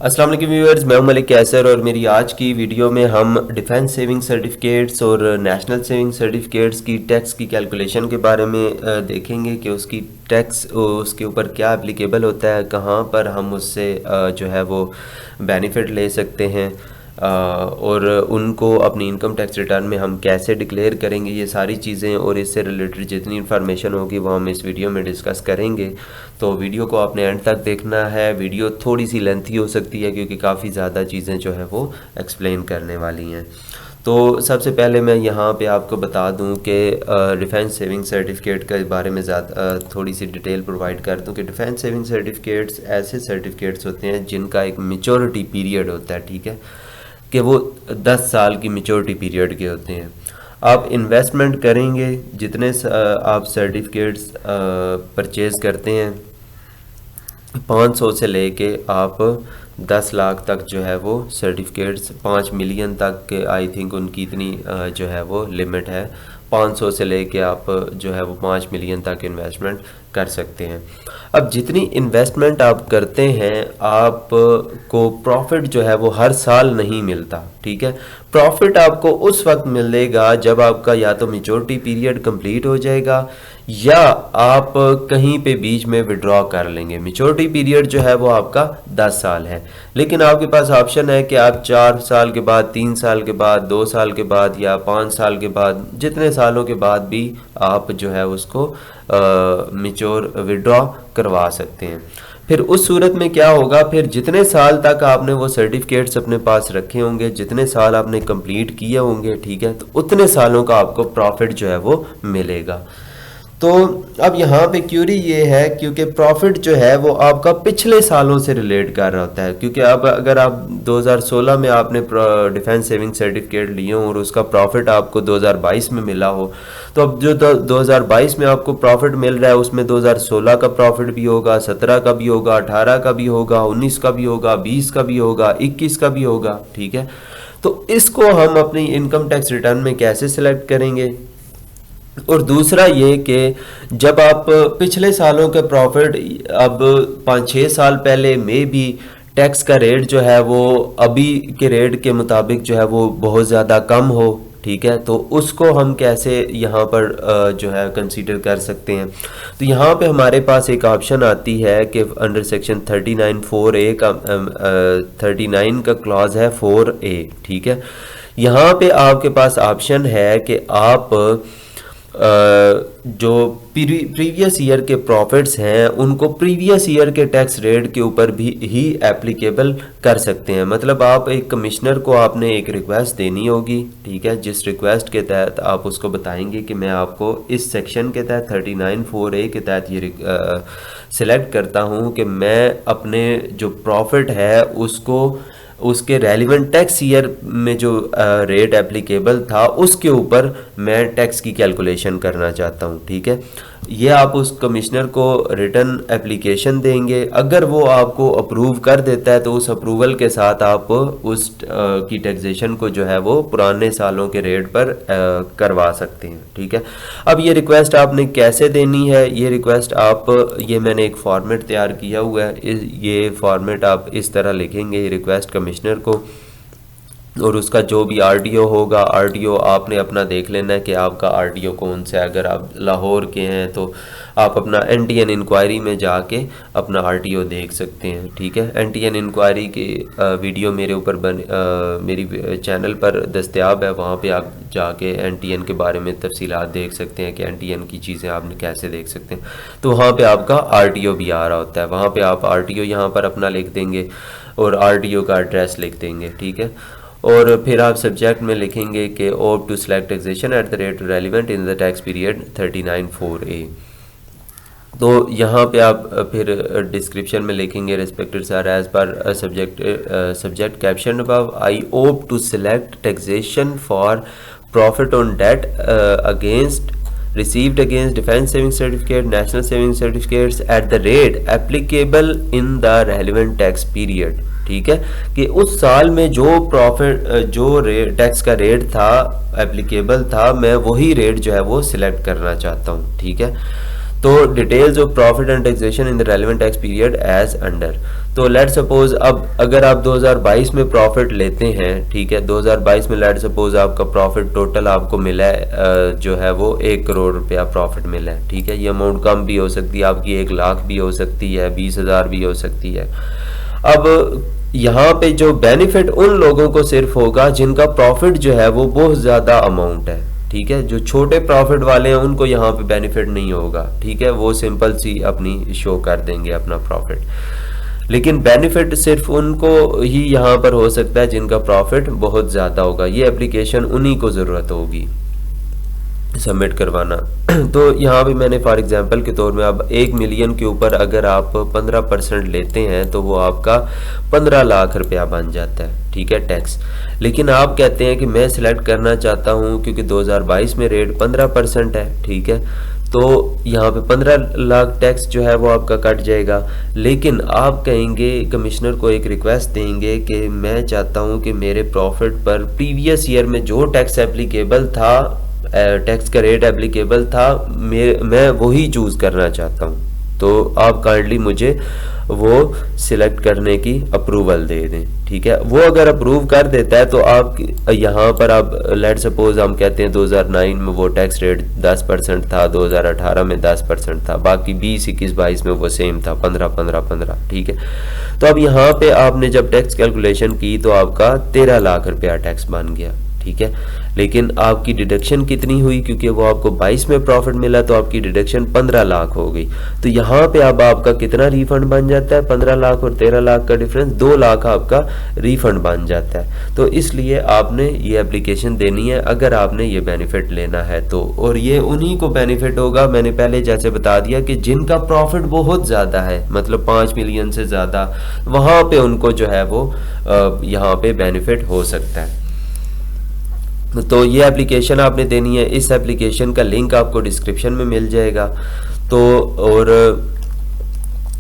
अस्सलाम वालेकुम व्यूअर्स, मैं हूं मलिक कैसर और मेरी आज की वीडियो में हम डिफेंस सेविंग सर्टिफिकेट्स और नेशनल सेविंग सर्टिफिकेट्स की टैक्स की कैलकुलेशन के बारे में देखेंगे कि उसकी टैक्स उसके ऊपर क्या एप्लीकेबल होता है, कहां पर हम उससे जो है वो बेनिफिट ले सकते हैं और उनको अपनी इनकम टैक्स रिटर्न में हम कैसे डिक्लेयर करेंगे। ये सारी चीज़ें और इससे रिलेटेड जितनी इन्फॉर्मेशन होगी वो हम इस वीडियो में डिस्कस करेंगे। तो वीडियो को आपने एंड तक देखना है। वीडियो थोड़ी सी लेंथी हो सकती है क्योंकि काफ़ी ज़्यादा चीज़ें जो है वो एक्सप्लेन करने वाली हैं। तो सबसे पहले मैं यहाँ पे आपको बता दूँ कि डिफेंस सेविंग सर्टिफिकेट के बारे में ज़्यादा थोड़ी सी डिटेल प्रोवाइड कर दूँ कि डिफेंस सेविंग सर्टिफिकेट्स ऐसे सर्टिफिकेट्स होते हैं जिनका एक मेच्योरिटी पीरियड होता है, ठीक है, कि वो 10 साल की मेच्योरिटी पीरियड के होते हैं। आप इन्वेस्टमेंट करेंगे, जितने आप सर्टिफिकेट्स परचेज़ करते हैं 500 से लेके आप 10 लाख तक जो है वो सर्टिफिकेट्स, 5 मिलियन तक के आई थिंक उनकी इतनी जो है वो लिमिट है। 500 से लेके आप जो है वो 5 मिलियन तक इन्वेस्टमेंट कर सकते हैं। अब जितनी इन्वेस्टमेंट आप करते हैं आपको प्रॉफिट जो है वो हर साल नहीं मिलता, ठीक है। प्रॉफिट आपको उस वक्त मिलेगा जब आपका या तो मेच्योरिटी पीरियड कंप्लीट हो जाएगा या आप कहीं पे बीच में विड्रॉ कर लेंगे। मेच्योरिटी पीरियड जो है वो आपका 10 साल है, लेकिन आपके पास ऑप्शन है कि आप 4 साल के बाद, 3 साल के बाद, 2 साल के बाद या 5 साल के बाद, जितने सालों के बाद भी आप जो है उसको मेच्योर विड्रॉ करवा सकते हैं। फिर उस सूरत में क्या होगा, फिर जितने साल तक आपने वो सर्टिफिकेट्स अपने पास रखे होंगे, जितने साल आपने कंप्लीट किए होंगे, ठीक है, तो उतने सालों का आपको प्रॉफिट जो है वो मिलेगा। तो अब यहाँ पे क्यूरी ये है क्योंकि प्रॉफिट जो है वो आपका पिछले सालों से रिलेट कर रहा होता है। क्योंकि अब अगर आप 2016 में आपने डिफेंस सेविंग सर्टिफिकेट लिए हो और उसका प्रॉफिट आपको 2022 में मिला हो, तो अब जो 2022 में आपको प्रॉफिट मिल रहा है उसमें 2016 का प्रॉफिट भी होगा, 17 का भी होगा, 18 का भी होगा, 19 का भी होगा, 20 का भी होगा, 21 का भी होगा, ठीक है। तो इसको हम अपनी इनकम टैक्स रिटर्न में कैसे सिलेक्ट करेंगे। और दूसरा ये कि जब आप पिछले सालों के प्रॉफिट अब 5-6 साल पहले में भी टैक्स का रेट जो है वो अभी के रेट के मुताबिक जो है वो बहुत ज़्यादा कम हो, ठीक है, तो उसको हम कैसे यहाँ पर जो है कंसीडर कर सकते हैं। तो यहाँ पे हमारे पास एक ऑप्शन आती है कि अंडर सेक्शन 39(4)(a) का 39 का क्लॉज है 4(a), ठीक है। यहाँ पे आपके पास ऑप्शन है कि आप जो प्रीवियस ईयर के प्रॉफिट्स हैं उनको प्रीवियस ईयर के टैक्स रेट के ऊपर भी ही एप्लीकेबल कर सकते हैं। मतलब आप एक कमिश्नर को आपने एक रिक्वेस्ट देनी होगी, ठीक है, जिस रिक्वेस्ट के तहत आप उसको बताएंगे कि मैं आपको इस सेक्शन के तहत 39(4)(a) के तहत ये सिलेक्ट करता हूँ कि मैं अपने जो प्रॉफिट है उसको उसके रेलिवेंट टैक्स ईयर में जो रेट एप्लीकेबल था उसके ऊपर मैं टैक्स की कैलकुलेशन करना चाहता हूँ, ठीक है। ये आप उस कमिश्नर को रिटर्न एप्लीकेशन देंगे। अगर वो आपको अप्रूव कर देता है तो उस अप्रूवल के साथ आप उस की टैक्सेशन को जो है वो पुराने सालों के रेट पर करवा सकते हैं, ठीक है। अब ये रिक्वेस्ट आपने कैसे देनी है, ये रिक्वेस्ट आप, ये मैंने एक फॉर्मेट तैयार किया हुआ है, ये फॉर्मेट आप इस तरह लिखेंगे रिक्वेस्ट कमिश्नर को, और उसका जो भी आरटीओ होगा, आरटीओ आपने अपना देख लेना है कि आपका आरटीओ कौन सा है। अगर आप लाहौर के हैं तो आप अपना एनटीएन इंक्वायरी में जाके अपना आरटीओ देख सकते हैं, ठीक है। एनटीएन इंक्वायरी की वीडियो मेरे ऊपर मेरी चैनल पर दस्तयाब है, वहाँ पे आप जाके एनटीएन के बारे में तफसीलात देख सकते हैं कि एनटीएन की चीज़ें आप कैसे देख सकते हैं। तो वहाँ पे आपका आरटीओ भी आ रहा होता है, वहाँ पे आप आरटीओ यहाँ पर अपना लिख देंगे और आरटीओ का एड्रेस लिख देंगे, ठीक है। और फिर आप सब्जेक्ट में लिखेंगे कि opt to select taxation at the rate relevant in the tax period 39(4)(a). तो यहाँ पे आप फिर डिस्क्रिप्शन में लिखेंगे respected sir as per subject caption above I opt to select taxation for profit on debt against received against defense saving certificate, national saving certificates at the rate applicable in the relevant tax period, ठीक है, कि उस साल में जो profit जो tax का rate था एप्लीकेबल था, मैं वही रेट जो है वो सिलेक्ट करना चाहता हूँ, ठीक है। तो details of profit and taxation in the relevant tax period as under. तो लेट सपोज अब अगर आप 2022 में प्रॉफिट लेते हैं, ठीक है, 2022 में लेट सपोज आपका प्रॉफिट टोटल आपको मिला है जो है वो 1 करोड़ रुपया प्रॉफिट मिला है, ठीक है। ये अमाउंट कम भी हो सकती है आपकी, 1 लाख भी हो सकती है, 20,000 भी हो सकती है। अब यहाँ पे जो बेनिफिट उन लोगों को सिर्फ होगा जिनका प्रॉफिट जो है वो बहुत ज़्यादा अमाउंट है, ठीक है। जो छोटे प्रॉफिट वाले हैं उनको यहाँ पे बेनिफिट नहीं होगा, ठीक है, वो सिंपल सी अपनी शो कर देंगे अपना प्रॉफिट। लेकिन बेनिफिट सिर्फ उनको ही यहाँ पर हो सकता है जिनका प्रॉफिट बहुत ज़्यादा होगा। ये एप्लीकेशन उन्हीं को ज़रूरत होगी सबमिट करवाना। तो यहाँ पे मैंने फॉर एग्जांपल के तौर में अब 1 मिलियन के ऊपर अगर आप 15% लेते हैं तो वो आपका 15 लाख रुपया बन जाता है, ठीक है, टैक्स। लेकिन आप कहते हैं कि मैं सिलेक्ट करना चाहता हूँ क्योंकि 2022 में रेट 15% है, ठीक है, तो यहाँ पे 15 लाख टैक्स जो है वो आपका कट जाएगा। लेकिन आप कहेंगे कमिश्नर को एक रिक्वेस्ट देंगे कि मैं चाहता हूँ कि मेरे प्रॉफिट पर प्रीवियस ईयर में जो टैक्स एप्लीकेबल था, टैक्स का रेट एप्लीकेबल था, मैं वही चूज़ करना चाहता हूँ। तो आप काइंडली मुझे वो सिलेक्ट करने की अप्रूवल दे दें, ठीक है। वो अगर अप्रूव कर देता है तो आप यहाँ पर आप लेट सपोज हम कहते हैं 2009 में वो टैक्स रेट 10% था, 2018 में 10% था, बाकी 20, 21, 22 में वो सेम था 15, 15, 15, ठीक है। तो अब यहाँ पे आपने जब टैक्स कैलकुलेशन की तो आपका 13 लाख रुपया टैक्स बन गया, ठीक है। लेकिन आपकी डिडक्शन कितनी हुई, क्योंकि वो आपको 22 में प्रॉफिट मिला तो आपकी डिडक्शन 15 लाख हो गई। तो यहाँ पे अब आपका कितना रिफंड बन जाता है, 15 लाख और 13 लाख का डिफरेंस 2 लाख आपका रिफंड बन जाता है। तो इसलिए आपने ये एप्लीकेशन देनी है अगर आपने ये बेनिफिट लेना है तो। और ये उन्हीं को बेनिफिट होगा, मैंने पहले जैसे बता दिया, कि जिनका प्रॉफिट बहुत ज़्यादा है, मतलब 5 मिलियन से ज़्यादा, वहाँ पे उनको जो है वो यहाँ पे बेनिफिट हो सकता है। तो ये एप्लीकेशन आपने देनी है। इस एप्लीकेशन का लिंक आपको डिस्क्रिप्शन में मिल जाएगा। तो और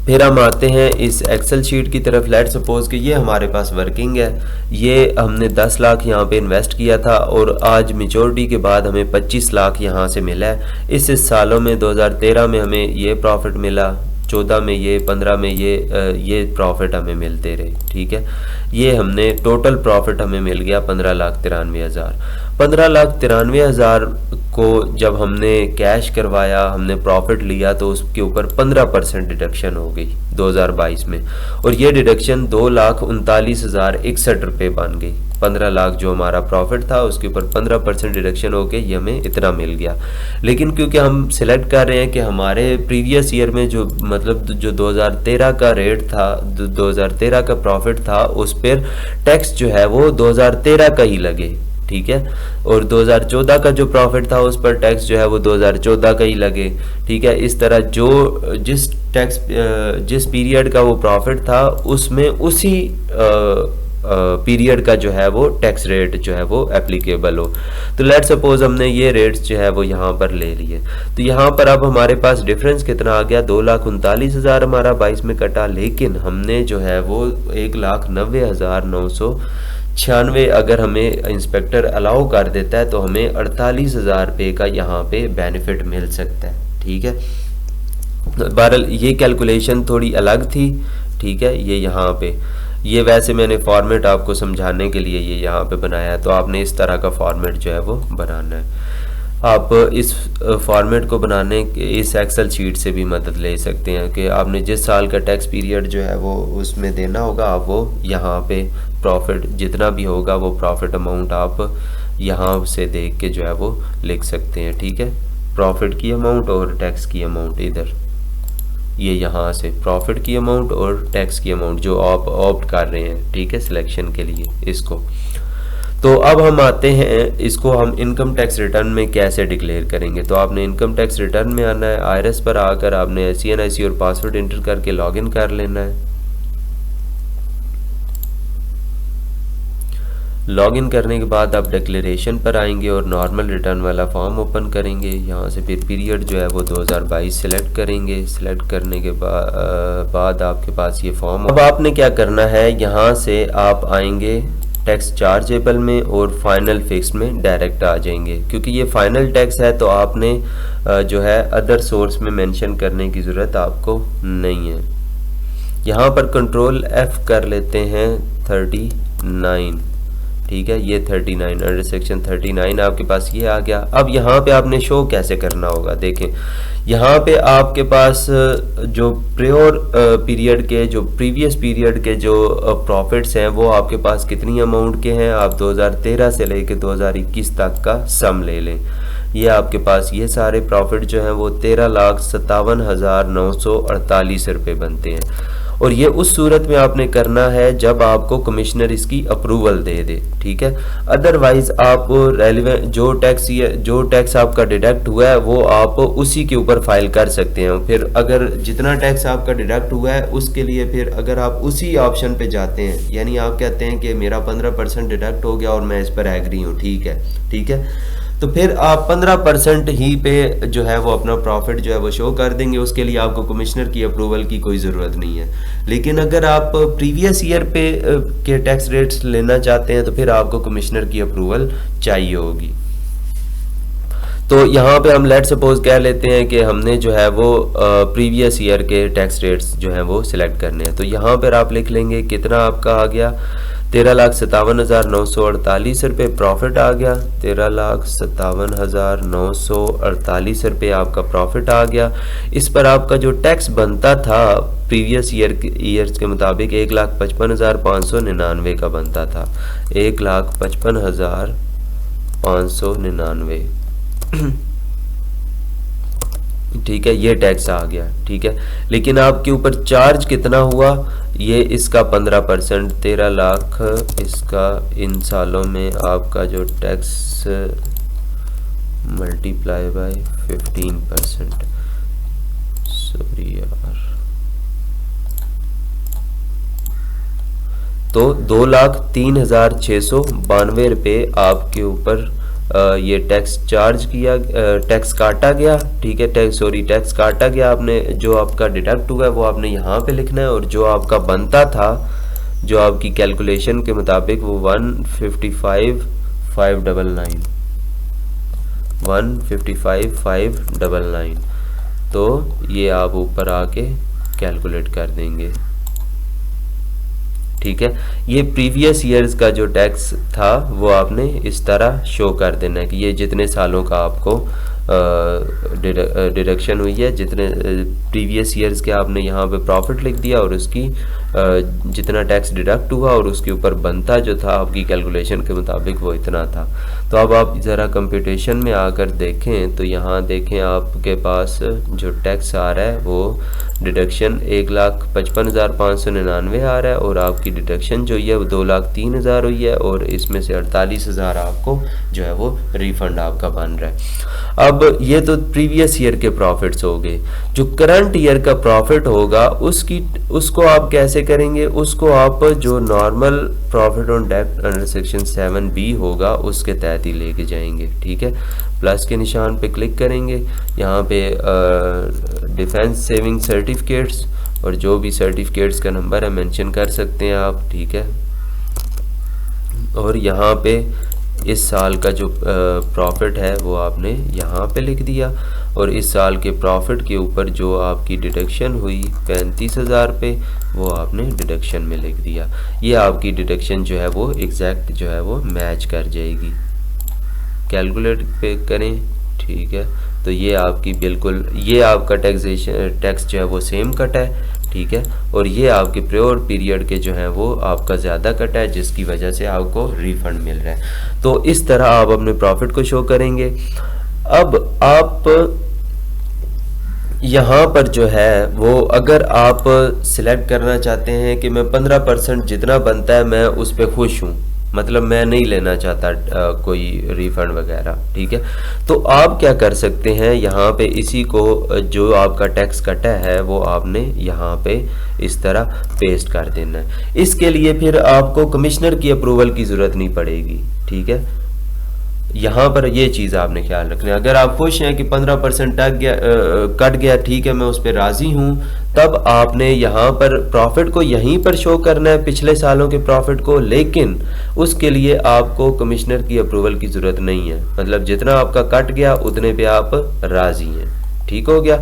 फिर हम आते हैं इस एक्सेल शीट की तरफ। लेट सपोज कि ये हमारे पास वर्किंग है, ये हमने 10 लाख यहाँ पे इन्वेस्ट किया था और आज मेचोरिटी के बाद हमें 25 लाख यहाँ से मिला है। इस सालों में 2013 में हमें ये प्रॉफिट मिला, 14 में ये, 15 में ये प्रॉफिट हमें मिलते रहे, ठीक है। ये हमने टोटल प्रॉफिट हमें मिल गया 15,93,000। 15,93,000 को जब हमने कैश करवाया, हमने प्रॉफिट लिया, तो उसके ऊपर 15% डिडक्शन हो गई 2022 में, और ये डिडक्शन 2,39,061 रुपये बन गई। 15 लाख जो हमारा प्रॉफिट था उसके ऊपर 15% डिडक्शन होके ये हमें इतना मिल गया। लेकिन क्योंकि हम सिलेक्ट कर रहे हैं कि हमारे प्रीवियस ईयर में जो मतलब जो 2013 का रेट था, 2013 का प्रॉफिट था, उस पर टैक्स जो है वो 2013 का ही लगे, ठीक है। और 2014 का जो प्रॉफिट था उस पर टैक्स जो है वो 2014 का ही लगे, ठीक है। इस तरह जो जिस पीरियड का वो प्रॉफिट था उसमें उसी पीरियड का जो है वो टैक्स रेट जो है वो एप्लीकेबल हो। तो लेट सपोज हमने ये रेट्स जो है वो यहाँ पर ले लिए, तो यहाँ पर अब हमारे पास डिफरेंस कितना आ गया, 2,39,000 हमारा 22 में कटा, लेकिन हमने जो है वो 1,90,996 अगर हमें इंस्पेक्टर अलाउ कर देता है तो हमें 48,000 रुपये का यहाँ पे बेनिफिट मिल सकता है, ठीक है। बहरहाल ये कैलकुलेशन थोड़ी अलग थी, ठीक है। ये यहाँ पे ये वैसे मैंने फॉर्मेट आपको समझाने के लिए ये यहाँ पे बनाया है, तो आपने इस तरह का फॉर्मेट जो है वो बनाना है। आप इस फॉर्मेट को बनाने इस एक्सेल शीट से भी मदद ले सकते हैं कि आपने जिस साल का टैक्स पीरियड जो है वो उसमें देना होगा, आप वो यहाँ पे प्रॉफिट जितना भी होगा वो प्रॉफिट अमाउंट आप यहाँ से देख के जो है वो लिख सकते हैं, ठीक है। प्रॉफिट की अमाउंट और टैक्स की अमाउंट इधर, ये यहाँ से प्रॉफिट की अमाउंट और टैक्स की अमाउंट जो आप ऑप्ट कर रहे हैं, ठीक है, सिलेक्शन के लिए इसको। तो अब हम आते हैं, इसको हम इनकम टैक्स रिटर्न में कैसे डिक्लेयर करेंगे। तो आपने इनकम टैक्स रिटर्न में आना है, आईआरएस पर आकर आपने CNIC और पासवर्ड इंटर करके लॉगिन कर लेना है। लॉगिन करने के बाद आप डिक्लेरेशन पर आएंगे और नॉर्मल रिटर्न वाला फॉर्म ओपन करेंगे। यहाँ से फिर पीरियड जो है वो 2022 सिलेक्ट करेंगे। सिलेक्ट करने के बाद आपके पास ये फॉर्म। अब आपने क्या करना है, यहाँ से आप आएंगे टैक्स चार्जेबल में और फाइनल फिक्स में डायरेक्ट आ जाएंगे। क्योंकि ये फाइनल टैक्स है तो आपने जो है अदर सोर्स में मेंशन करने की ज़रूरत आपको नहीं है। यहाँ पर कंट्रोल F कर लेते हैं 39, ठीक है, ये 39 अंडर सेक्शन 39 आपके पास ये आ गया। अब यहाँ पे आपने शो कैसे करना होगा, देखें यहाँ पे आपके पास जो प्रियोर पीरियड के, जो प्रीवियस पीरियड के जो प्रॉफिट्स हैं वो आपके पास कितनी अमाउंट के हैं, आप 2013 से लेके 2021 तक का सम ले लें। ये आपके पास ये सारे प्रॉफिट जो हैं वो 13,57,948 रुपये बनते हैं। और ये उस सूरत में आपने करना है जब आपको कमिश्नर इसकी अप्रूवल दे दे, ठीक है। अदरवाइज आप रेलिवेंट जो टैक्स आपका डिडक्ट हुआ है वो आप उसी के ऊपर फाइल कर सकते हैं। फिर अगर जितना टैक्स आपका डिडक्ट हुआ है उसके लिए फिर अगर आप उसी ऑप्शन पे जाते हैं, यानी आप कहते हैं कि मेरा 15% डिडक्ट हो गया और मैं इस पर एग्री हूँ, ठीक है, ठीक है, तो फिर आप 15% ही पे जो है वो अपना प्रॉफिट जो है वो शो कर देंगे। उसके लिए आपको कमिश्नर की अप्रूवल की कोई ज़रूरत नहीं है। लेकिन अगर आप प्रीवियस ईयर पे के टैक्स रेट्स लेना चाहते हैं तो फिर आपको कमिश्नर की अप्रूवल चाहिए होगी। तो यहाँ पे हम लेट सपोज कह लेते हैं कि हमने जो है वो प्रीवियस ईयर के टैक्स रेट्स जो हैं वो सिलेक्ट करने हैं। तो यहाँ पर आप लिख लेंगे कितना आपका आ गया, 13,57,948 रुपये प्रॉफिट आ गया, 13,57,948 रुपये आपका प्रॉफिट आ गया। इस पर आपका जो टैक्स बनता था प्रीवियस ईयर्स के मुताबिक 1,55,599 का बनता था, 1,55,599 ठीक है, ये टैक्स आ गया, ठीक है। लेकिन आपके ऊपर चार्ज कितना हुआ, ये इसका 15%, 13 लाख इसका इन सालों में आपका जो टैक्स मल्टीप्लाई बाय 15%, सॉरी यार, तो 2,03,692 रुपये आपके ऊपर ये टैक्स चार्ज किया, टैक्स काटा गया, ठीक है, टैक्स काटा गया। आपने जो आपका डिडक्ट हुआ है वो आपने यहाँ पे लिखना है, और जो आपका बनता था जो आपकी कैलकुलेशन के मुताबिक वो 155,599 तो ये आप ऊपर आके कैलकुलेट कर देंगे, ठीक है। ये प्रीवियस ईयर्स का जो टैक्स था वो आपने इस तरह शो कर देना है कि ये जितने सालों का आपको डिडक्शन हुई है, जितने प्रीवियस ईयर्स के आपने यहाँ पे प्रॉफिट लिख दिया और उसकी जितना टैक्स डिडक्ट हुआ और उसके ऊपर बनता जो था आपकी कैलकुलेशन के मुताबिक वो इतना था। तो अब आप ज़रा कंप्यूटेशन में आकर देखें तो यहाँ देखें आपके पास जो टैक्स आ रहा है वो डिडक्शन 1,55,599 आ रहा है, और आपकी डिडक्शन जो है वो 2,03,000 हुई है, और इसमें से 48,000 आपको जो है वो रिफंड आपका बन रहा है। अब ये तो प्रीवियस ईयर के प्रॉफिट्स हो गए। जो करंट ईयर का प्रॉफिट होगा उसको आप कैसे करेंगे, उसको आप जो नॉर्मल प्रॉफिट ऑन डेब्ट अंडर सेक्शन 7B होगा उसके तहत ही लेके जाएंगे, ठीक है। प्लस के निशान पे क्लिक करेंगे, यहाँ पे डिफेंस सेविंग सर्टिफिकेट्स, और जो भी सर्टिफिकेट्स का नंबर है मेंशन कर सकते हैं आप, ठीक है। और यहाँ पे इस साल का जो प्रॉफिट है वो आपने यहाँ पे लिख दिया, और इस साल के प्रॉफिट के ऊपर जो आपकी डिडक्शन हुई 35,000 पे वो आपने डिडक्शन में लिख दिया। ये आपकी डिडक्शन जो है वो एग्जैक्ट जो है वो मैच कर जाएगी। कैलकुलेट पे करें, ठीक है, तो ये आपकी बिल्कुल ये आपका टैक्स जो है वो सेम कट है, ठीक है, और ये आपके प्योर पीरियड के जो हैं वो आपका ज़्यादा कट है जिसकी वजह से आपको रिफंड मिल रहा है। तो इस तरह आप अपने प्रॉफिट को शो करेंगे। अब आप यहाँ पर जो है वो अगर आप सिलेक्ट करना चाहते हैं कि मैं 15% जितना बनता है मैं उस पर खुश हूँ, मतलब मैं नहीं लेना चाहता कोई रिफंड वगैरह, ठीक है, तो आप क्या कर सकते हैं, यहाँ पे इसी को जो आपका टैक्स कटा है वो आपने यहाँ पे इस तरह पेस्ट कर देना है। इसके लिए फिर आपको कमिश्नर की अप्रूवल की ज़रूरत नहीं पड़ेगी, ठीक है। यहाँ पर ये चीज़ आपने ख्याल रखना है। अगर आप खुश हैं कि 15% कट गया, ठीक है, मैं उस पर राज़ी हूँ, तब आपने यहाँ पर प्रॉफिट को यहीं पर शो करना है, पिछले सालों के प्रॉफिट को, लेकिन उसके लिए आपको कमिश्नर की अप्रूवल की ज़रूरत नहीं है। मतलब जितना आपका कट गया उतने पे आप राज़ी हैं, ठीक हो गया।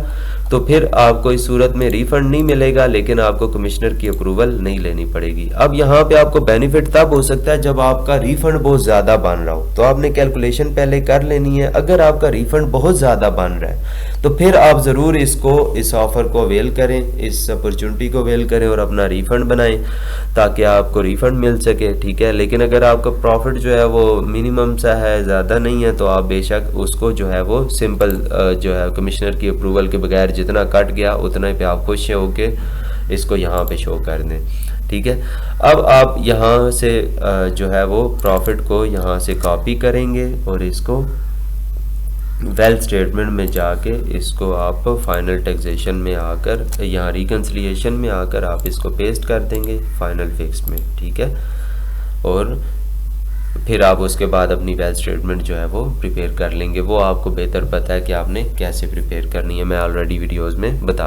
तो फिर आपको इस सूरत में रिफंड नहीं मिलेगा, लेकिन आपको कमिश्नर की अप्रूवल नहीं लेनी पड़ेगी। अब यहाँ पे आपको बेनिफिट तब हो सकता है जब आपका रिफंड बहुत ज़्यादा बन रहा हो, तो आपने कैलकुलेशन पहले कर लेनी है। अगर आपका रिफंड बहुत ज़्यादा बन रहा है तो फिर आप ज़रूर इस ऑफ़र को अवेल करें, इस अपॉर्चुनिटी को अवेल करें और अपना रिफंड बनाएं ताकि आपको रिफंड मिल सके, ठीक है। लेकिन अगर आपका प्रॉफिट जो है वो मिनिमम सा है, ज़्यादा नहीं है, तो आप बेशक उसको जो है वो सिंपल जो है कमिश्नर की अप्रूवल के बगैर जितना कट गया उतना पे आप खुश होके इसको यहाँ पे शो कर दें, ठीक है। अब आप यहाँ से जो है वो प्रॉफिट को यहाँ से कॉपी करेंगे और इसको वेल्थ स्टेटमेंट में जाके इसको आप फाइनल टैक्सेशन में आकर यहाँ रिकन्सिलिएशन में आकर आप इसको पेस्ट कर देंगे फाइनल फिक्स में, ठीक है। और फिर आप उसके बाद अपनी वेल्थ स्टेटमेंट जो है वो प्रिपेयर कर लेंगे। वो आपको बेहतर पता है कि आपने कैसे प्रिपेयर करनी है, मैं ऑलरेडी वीडियोज़ में बता